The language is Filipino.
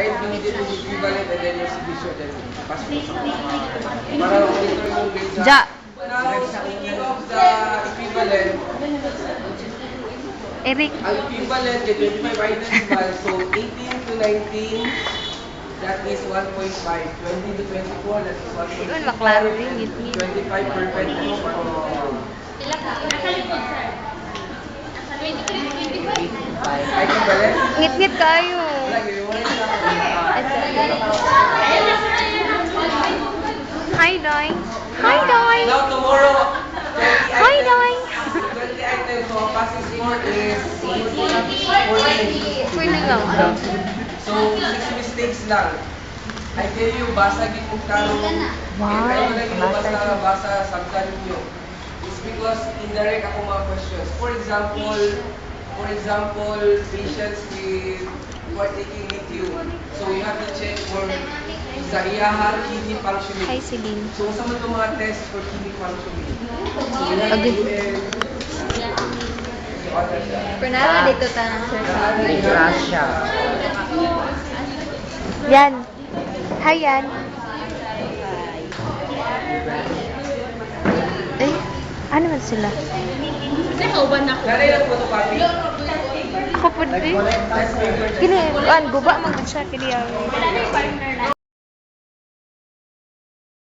Write immediate is equivalent and then yung division then pass mo sa para monitor yung grades. Ja. Now, speaking of the equivalent, Eric. ang equivalent, the 25 items, so 18 to 19, that is 1.5. 20 to 24, that is 1.5. Yun, maklaro din. 25 per pen. Equivalent? Ngit-ngit kayo. Hi, Doy. Hi, Doy. Now, tomorrow, 20 Hi, items. Doy. 20 items, so ang passing score is 14. Pwede lang siya. So, 6 mistakes lang. I tell you, basagin mo karo. Wow, Kaya mo lagi mo basag. basa sabtan nyo. It's because indirect ako mga questions. For example, patients with who are taking lithium. So, you have to check for sa iyahan kidney functioning. Hi, Celine. So, sa mga itong mga test for kidney functioning. So, you have Okay. UN, Pernah dito tanang sir. Russia. Yan. Hi, Yan. Eh, ano man sila? Nanay lang photocopy. Kapod eh. Kini, guba man siya kini.